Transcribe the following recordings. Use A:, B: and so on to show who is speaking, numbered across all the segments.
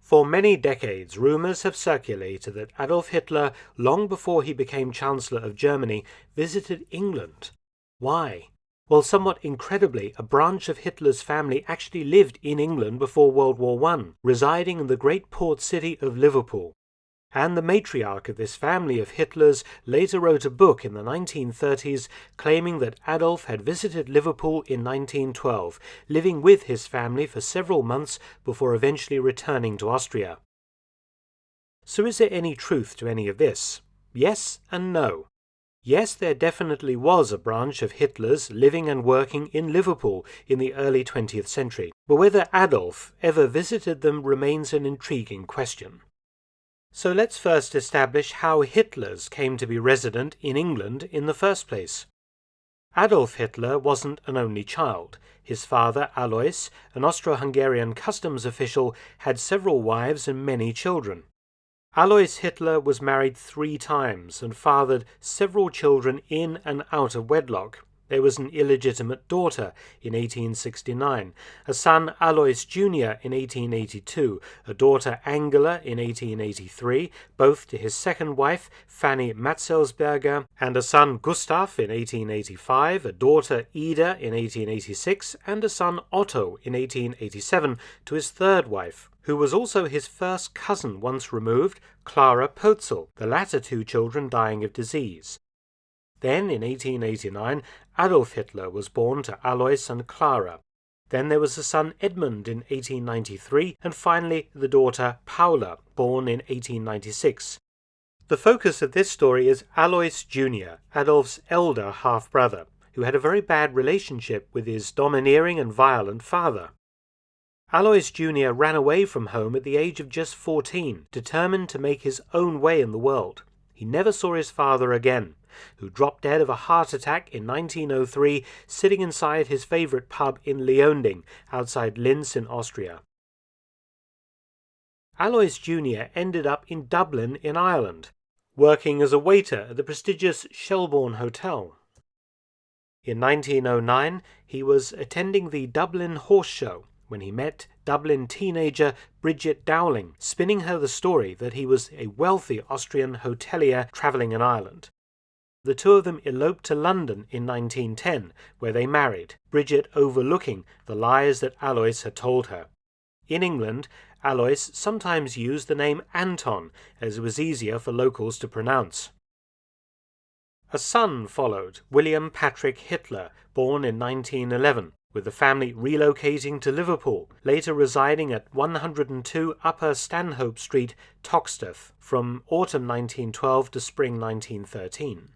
A: For many decades, rumours have circulated that Adolf Hitler, long before he became Chancellor of Germany, visited England. Why? Well, somewhat incredibly, a branch of Hitler's family actually lived in England before World War I, residing in the great port city of Liverpool. And the matriarch of this family of Hitlers later wrote a book in the 1930s claiming that Adolf had visited Liverpool in 1912, living with his family for several months before eventually returning to Austria. So is there any truth to any of this? Yes and no. Yes, there definitely was a branch of Hitler's living and working in Liverpool in the early 20th century, but whether Adolf ever visited them remains an intriguing question. So let's first establish how Hitlers came to be resident in England in the first place. Adolf Hitler wasn't an only child. His father, Alois, an Austro-Hungarian customs official, had several wives and many children. Alois Hitler was married 3 times and fathered several children in and out of wedlock. There was an illegitimate daughter in 1869, a son Alois Jr. in 1882, a daughter Angela in 1883, both to his second wife Fanny Matzelsberger, and a son Gustav in 1885, a daughter Ida in 1886, and a son Otto in 1887 to his third wife, who was also his first cousin once removed, Clara Pölzl, the latter 2 children dying of disease. Then, in 1889, Adolf Hitler was born to Alois and Clara. Then there was the son Edmund in 1893, and finally the daughter Paula, born in 1896. The focus of this story is Alois Jr., Adolf's elder half-brother, who had a very bad relationship with his domineering and violent father. Alois Jr. ran away from home at the age of just 14, determined to make his own way in the world. He never saw his father again, who dropped dead of a heart attack in 1903, sitting inside his favourite pub in Leonding, outside Linz in Austria. Alois Jr. ended up in Dublin in Ireland, working as a waiter at the prestigious Shelbourne Hotel. In 1909, he was attending the Dublin Horse Show when he met Dublin teenager Bridget Dowling, spinning her the story that he was a wealthy Austrian hotelier travelling in Ireland. The 2 of them eloped to London in 1910, where they married, Bridget overlooking the lies that Alois had told her. In England, Alois sometimes used the name Anton, as it was easier for locals to pronounce. A son followed, William Patrick Hitler, born in 1911, with the family relocating to Liverpool, later residing at 102 Upper Stanhope Street, Toxteth, from autumn 1912 to spring 1913.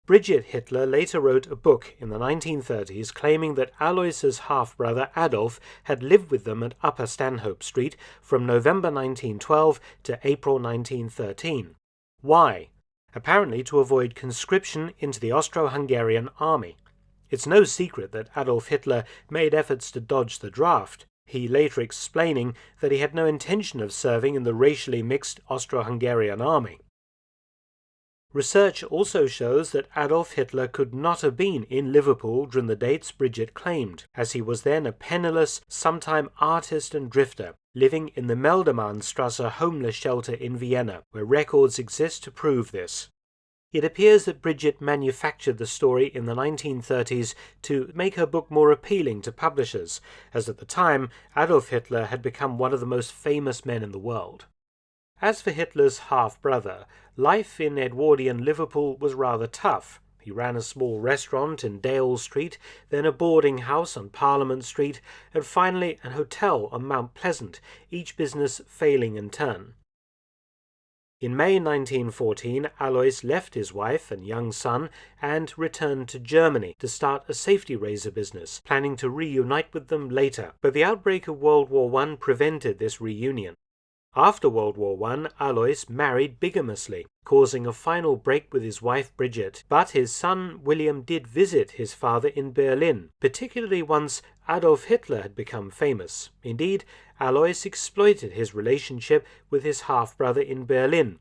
A: Bridget Hitler later wrote a book in the 1930s claiming that Alois's half-brother Adolf had lived with them at Upper Stanhope Street from November 1912 to April 1913. Why? Apparently to avoid conscription into the Austro-Hungarian army. It's no secret that Adolf Hitler made efforts to dodge the draft, he later explaining that he had no intention of serving in the racially mixed Austro-Hungarian army. Research also shows that Adolf Hitler could not have been in Liverpool during the dates Bridget claimed, as he was then a penniless, sometime artist and drifter, living in the Meldemannstrasse homeless shelter in Vienna, where records exist to prove this. It appears that Bridget manufactured the story in the 1930s to make her book more appealing to publishers, as at the time Adolf Hitler had become one of the most famous men in the world. As for Hitler's half-brother, life in Edwardian Liverpool was rather tough. He ran a small restaurant in Dale Street, then a boarding house on Parliament Street, and finally an hotel on Mount Pleasant, each business failing in turn. In May 1914, Alois left his wife and young son and returned to Germany to start a safety razor business, planning to reunite with them later, but the outbreak of World War I prevented this reunion. After World War I, Alois married bigamously, causing a final break with his wife Bridget, but his son William did visit his father in Berlin, particularly once Adolf Hitler had become famous. Indeed, Alois exploited his relationship with his half-brother in Berlin.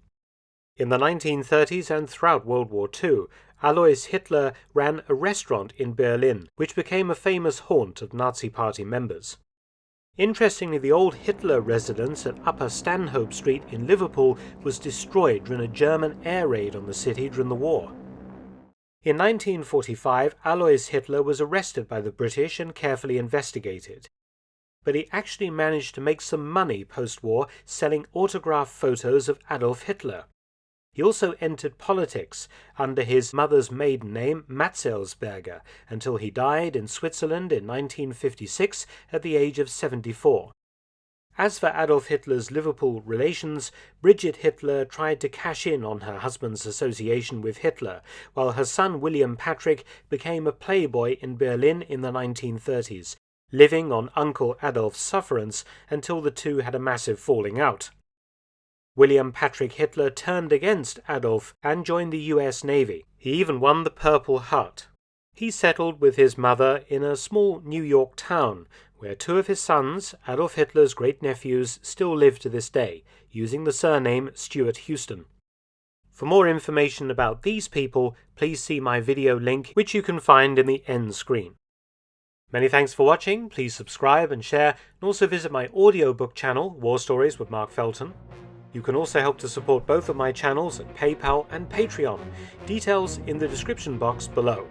A: In the 1930s and throughout World War II, Alois Hitler ran a restaurant in Berlin, which became a famous haunt of Nazi Party members. Interestingly, the old Hitler residence at Upper Stanhope Street in Liverpool was destroyed during a German air raid on the city during the war. In 1945, Alois Hitler was arrested by the British and carefully investigated. But he actually managed to make some money post-war selling autographed photos of Adolf Hitler. He also entered politics under his mother's maiden name, Matzelsberger, until he died in Switzerland in 1956 at the age of 74. As for Adolf Hitler's Liverpool relations, Bridget Hitler tried to cash in on her husband's association with Hitler, while her son William Patrick became a playboy in Berlin in the 1930s, living on Uncle Adolf's sufferance until the two had a massive falling out. William Patrick Hitler turned against Adolf and joined the US Navy. He even won the Purple Heart. He settled with his mother in a small New York town, where two of his sons, Adolf Hitler's great-nephews, still live to this day, using the surname Stuart Houston. For more information about these people, please see my video link, which you can find in the end screen. Many thanks for watching. Please subscribe and share, and also visit my audiobook channel, War Stories with Mark Felton. You can also help to support both of my channels at PayPal and Patreon. Details in the description box below.